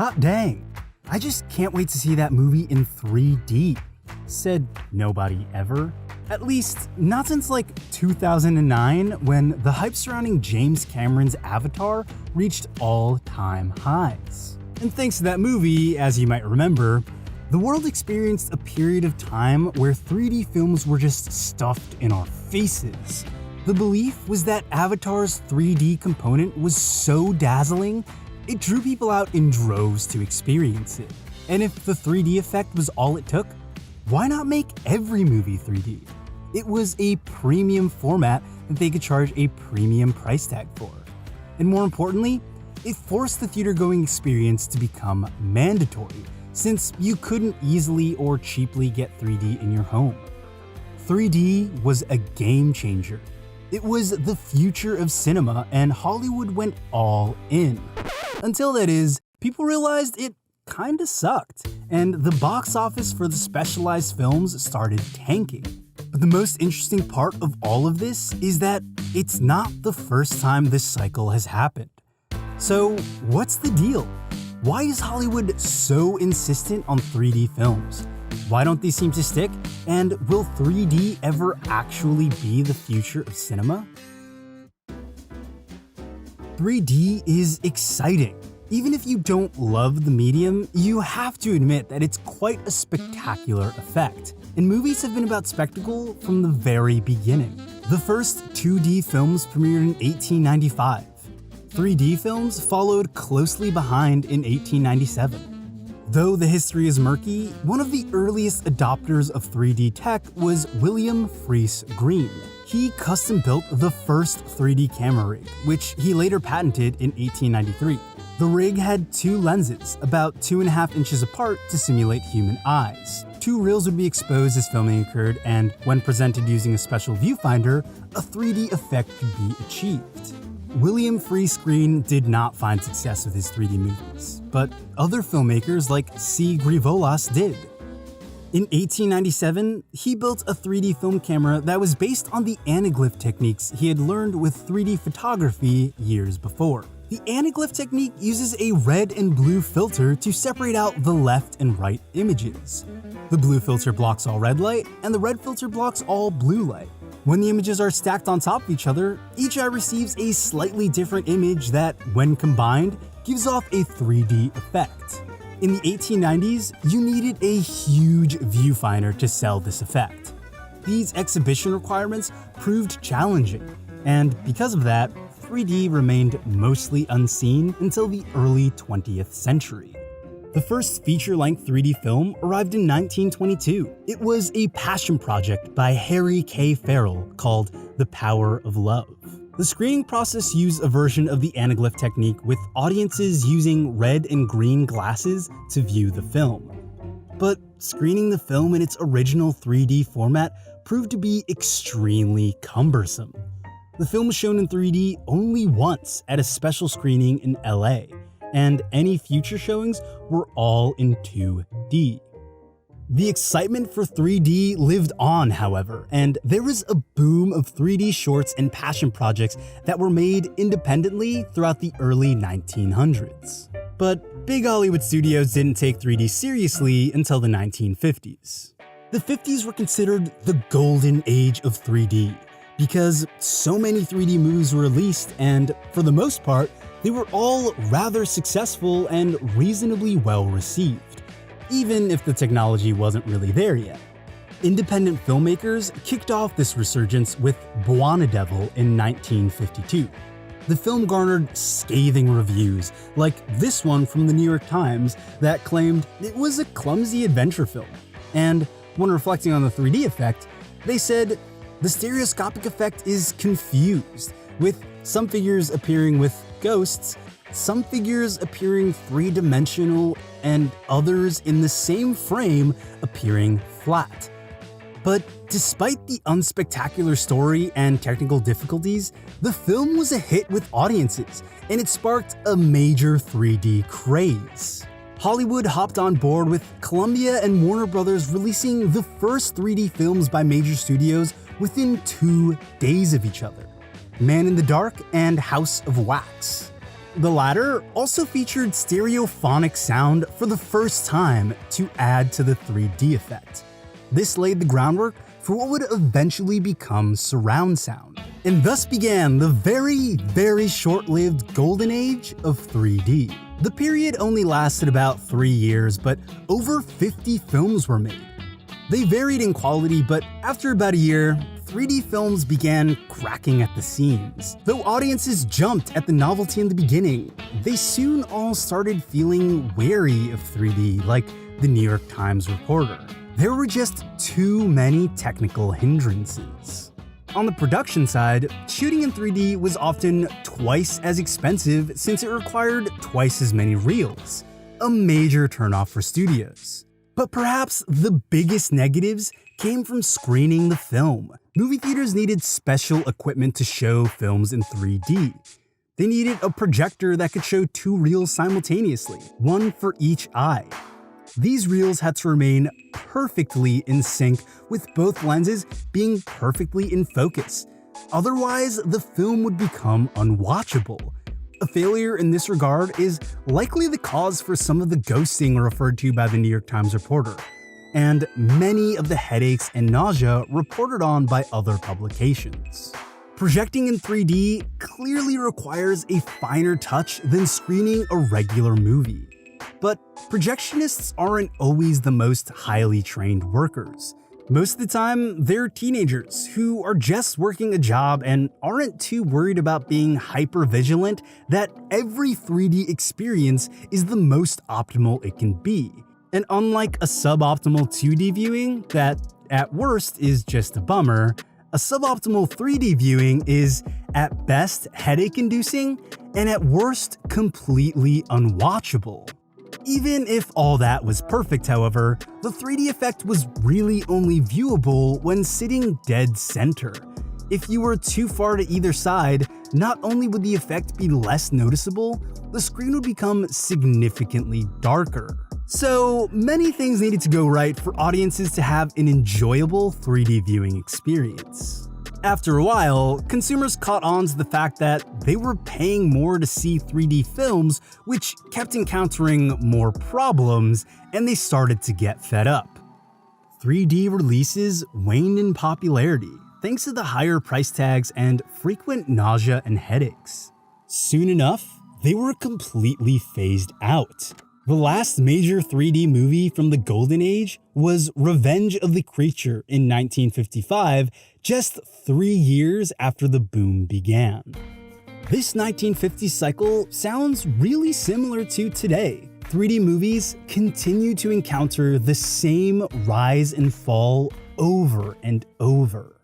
"Hot dang, I just can't wait to see that movie in 3D," said nobody ever. At least, not since like 2009, when the hype surrounding James Cameron's Avatar reached all-time highs. And thanks to that movie, as you might remember, the world experienced a period of time where 3D films were just stuffed in our faces. The belief was that Avatar's 3D component was so dazzling, it drew people out in droves to experience it. And if the 3D effect was all it took, why not make every movie 3D? It was a premium format that they could charge a premium price tag for. And more importantly, it forced the theater-going experience to become mandatory, since you couldn't easily or cheaply get 3D in your home. 3D was a game changer. It was the future of cinema, and Hollywood went all in. Until that is, people realized it kinda sucked, and the box office for the specialized films started tanking. But the most interesting part of all of this is that it's not the first time this cycle has happened. So what's the deal? Why is Hollywood so insistent on 3D films? Why don't they seem to stick? And will 3D ever actually be the future of cinema? 3D is exciting. Even if you don't love the medium, you have to admit that it's quite a spectacular effect. And movies have been about spectacle from the very beginning. The first 2D films premiered in 1895. 3D films followed closely behind in 1897. Though the history is murky, one of the earliest adopters of 3D tech was William Freese Green. He custom-built the first 3D camera rig, which he later patented in 1893. The rig had two lenses, about 2.5 inches apart to simulate human eyes. Two reels would be exposed as filming occurred, and when presented using a special viewfinder, a 3D effect could be achieved. William Freese Green did not find success with his 3D movies, but other filmmakers like C. Grivolas did. In 1897, he built a 3D film camera that was based on the anaglyph techniques he had learned with 3D photography years before. The anaglyph technique uses a red and blue filter to separate out the left and right images. The blue filter blocks all red light, and the red filter blocks all blue light. When the images are stacked on top of each other, each eye receives a slightly different image that, when combined, gives off a 3D effect. In the 1890s, you needed a huge viewfinder to sell this effect. These exhibition requirements proved challenging, and because of that, 3D remained mostly unseen until the early 20th century. The first feature-length 3D film arrived in 1922. It was a passion project by Harry K. Farrell called The Power of Love. The screening process used a version of the anaglyph technique with audiences using red and green glasses to view the film. But screening the film in its original 3D format proved to be extremely cumbersome. The film was shown in 3D only once at a special screening in LA, and any future showings were all in 2D. The excitement for 3D lived on, however, and there was a boom of 3D shorts and passion projects that were made independently throughout the early 1900s. But big Hollywood studios didn't take 3D seriously until the 1950s. The 50s were considered the golden age of 3D, because so many 3D movies were released, and for the most part, they were all rather successful and reasonably well received, even if the technology wasn't really there yet. Independent filmmakers kicked off this resurgence with Buona Devil in 1952. The film garnered scathing reviews, like this one from the New York Times that claimed it was a clumsy adventure film. And when reflecting on the 3D effect, they said, "The stereoscopic effect is confused, with some figures appearing with ghosts, some figures appearing three-dimensional, and others in the same frame appearing flat." But despite the unspectacular story and technical difficulties, the film was a hit with audiences, and it sparked a major 3D craze. Hollywood hopped on board with Columbia and Warner Brothers releasing the first 3D films by major studios within 2 days of each other: Man in the Dark and House of Wax. The latter also featured stereophonic sound for the first time to add to the 3D effect. This laid the groundwork for what would eventually become surround sound, and thus began the very short-lived golden age of 3D. The period only lasted about 3 years, but over 50 films were made. They varied in quality, but after about a year, 3D films began cracking at the seams. Though audiences jumped at the novelty in the beginning, they soon all started feeling wary of 3D, like the New York Times reporter. There were just too many technical hindrances. On the production side, shooting in 3D was often twice as expensive since it required twice as many reels, a major turnoff for studios. But perhaps the biggest negatives came from screening the film. Movie theaters needed special equipment to show films in 3D. They needed a projector that could show 2 reels simultaneously, one for each eye. These reels had to remain perfectly in sync with both lenses being perfectly in focus. Otherwise, the film would become unwatchable. A failure in this regard is likely the cause for some of the ghosting referred to by the New York Times reporter, and many of the headaches and nausea reported on by other publications. Projecting in 3D clearly requires a finer touch than screening a regular movie. But projectionists aren't always the most highly trained workers. Most of the time, they're teenagers who are just working a job and aren't too worried about being hyper-vigilant that every 3D experience is the most optimal it can be. And unlike a suboptimal 2D viewing that, at worst, is just a bummer, a suboptimal 3D viewing is, at best, headache-inducing and at worst, completely unwatchable. Even if all that was perfect, however, the 3D effect was really only viewable when sitting dead center. If you were too far to either side, not only would the effect be less noticeable, the screen would become significantly darker. So many things needed to go right for audiences to have an enjoyable 3D viewing experience. After a while, consumers caught on to the fact that they were paying more to see 3D films, which kept encountering more problems, and they started to get fed up. 3D releases waned in popularity, thanks to the higher price tags and frequent nausea and headaches. Soon enough, they were completely phased out. The last major 3D movie from the Golden Age was Revenge of the Creature in 1955, just 3 years after the boom began. This 1950s cycle sounds really similar to today. 3D movies continue to encounter the same rise and fall over and over.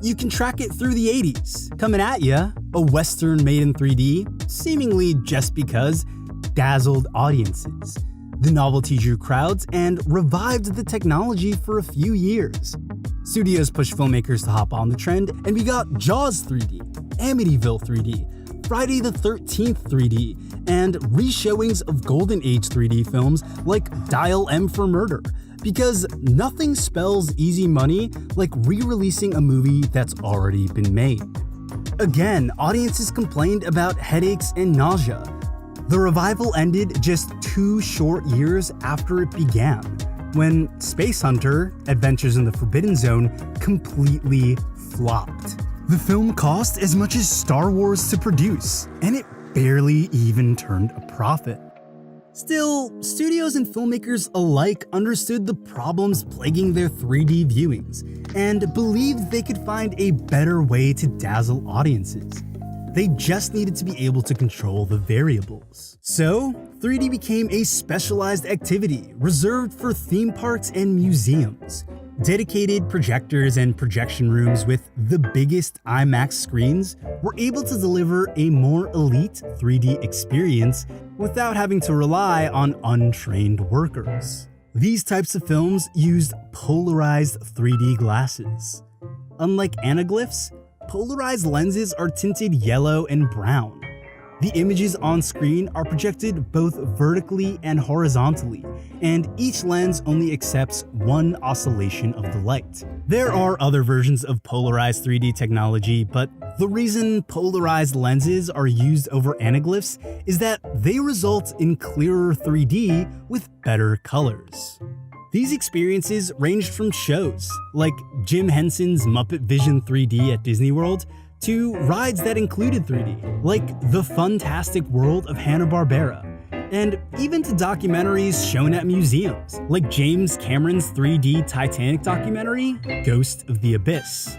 You can track it through the 80s, coming at ya, a Western made in 3D, seemingly just because, dazzled audiences. The novelty drew crowds and revived the technology for a few years. Studios pushed filmmakers to hop on the trend, and we got Jaws 3D, Amityville 3D, Friday the 13th 3D, and reshowings of Golden Age 3D films like Dial M for Murder, because nothing spells easy money like re-releasing a movie that's already been made. Again, audiences complained about headaches and nausea. The revival ended just 2 short years after it began, when Space Hunter: Adventures in the Forbidden Zone completely flopped. The film cost as much as Star Wars to produce, and it barely even turned a profit. Still, studios and filmmakers alike understood the problems plaguing their 3D viewings, and believed they could find a better way to dazzle audiences. They just needed to be able to control the variables. So, 3D became a specialized activity reserved for theme parks and museums. Dedicated projectors and projection rooms with the biggest IMAX screens were able to deliver a more elite 3D experience without having to rely on untrained workers. These types of films used polarized 3D glasses. Unlike anaglyphs, polarized lenses are tinted yellow and brown. The images on screen are projected both vertically and horizontally, and each lens only accepts one oscillation of the light. There are other versions of polarized 3D technology, but the reason polarized lenses are used over anaglyphs is that they result in clearer 3D with better colors. These experiences ranged from shows like Jim Henson's Muppet Vision 3D at Disney World to rides that included 3D, like The Funtastic World of Hanna-Barbera, and even to documentaries shown at museums, like James Cameron's 3D Titanic documentary, Ghost of the Abyss.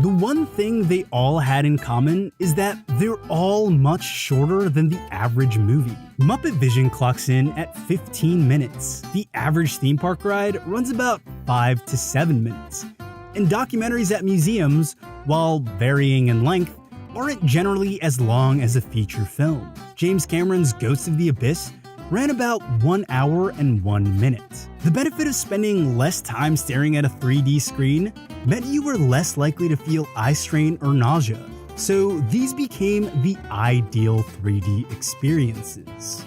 The one thing they all had in common is that they're all much shorter than the average movie. Muppet Vision clocks in at 15 minutes. The average theme park ride runs about 5 to 7 minutes. And documentaries at museums, while varying in length, aren't generally as long as a feature film. James Cameron's Ghost of the Abyss ran about 1 hour and 1 minute. The benefit of spending less time staring at a 3D screen meant you were less likely to feel eye strain or nausea, so these became the ideal 3D experiences.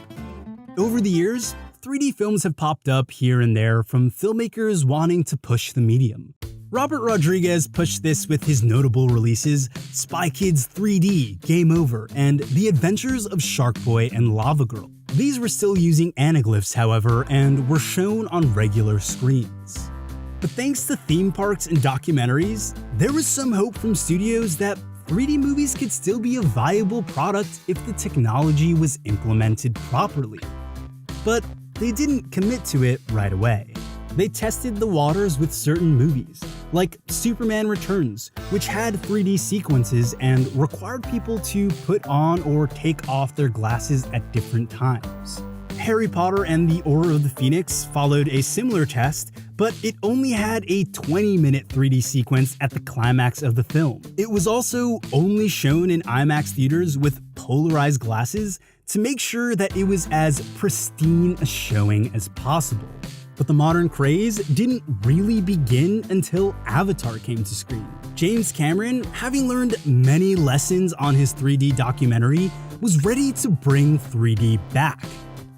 Over the years, 3D films have popped up here and there from filmmakers wanting to push the medium. Robert Rodriguez pushed this with his notable releases Spy Kids 3D, Game Over, and The Adventures of Shark Boy and Lava Girl. These were still using anaglyphs, however, and were shown on regular screens. But thanks to theme parks and documentaries, there was some hope from studios that 3D movies could still be a viable product if the technology was implemented properly. But they didn't commit to it right away. They tested the waters with certain movies, like Superman Returns, which had 3D sequences and required people to put on or take off their glasses at different times. Harry Potter and the Order of the Phoenix followed a similar test, but it only had a 20-minute 3D sequence at the climax of the film. It was also only shown in IMAX theaters with polarized glasses to make sure that it was as pristine a showing as possible. But the modern craze didn't really begin until Avatar came to screen. James Cameron, having learned many lessons on his 3D documentary, was ready to bring 3D back.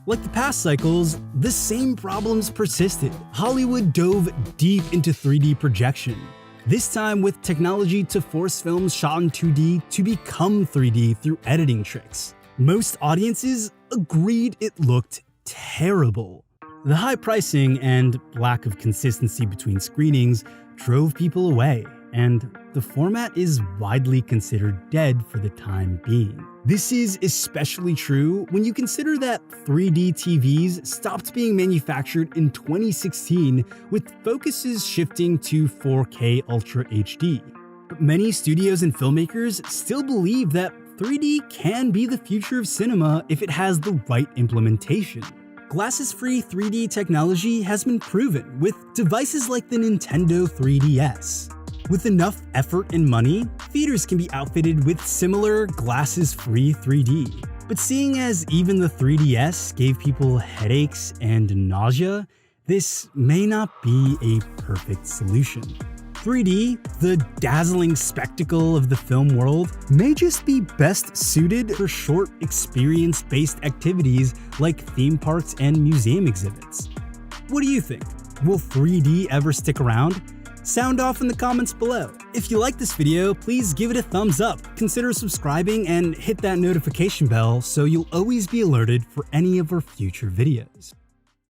Like the past cycles, the same problems persisted. Hollywood dove deep into 3D projection, this time with technology to force films shot in 2D to become 3D through editing tricks. Most audiences agreed it looked terrible. The high pricing and lack of consistency between screenings drove people away, and the format is widely considered dead for the time being. This is especially true when you consider that 3D TVs stopped being manufactured in 2016, with focuses shifting to 4K Ultra HD. But many studios and filmmakers still believe that 3D can be the future of cinema if it has the right implementation. Glasses-free 3D technology has been proven with devices like the Nintendo 3DS. With enough effort and money, theaters can be outfitted with similar glasses-free 3D. But seeing as even the 3DS gave people headaches and nausea, this may not be a perfect solution. 3D, the dazzling spectacle of the film world, may just be best suited for short experience-based activities like theme parks and museum exhibits. What do you think? Will 3D ever stick around? Sound off in the comments below. If you like this video, please give it a thumbs up, consider subscribing, and hit that notification bell so you'll always be alerted for any of our future videos.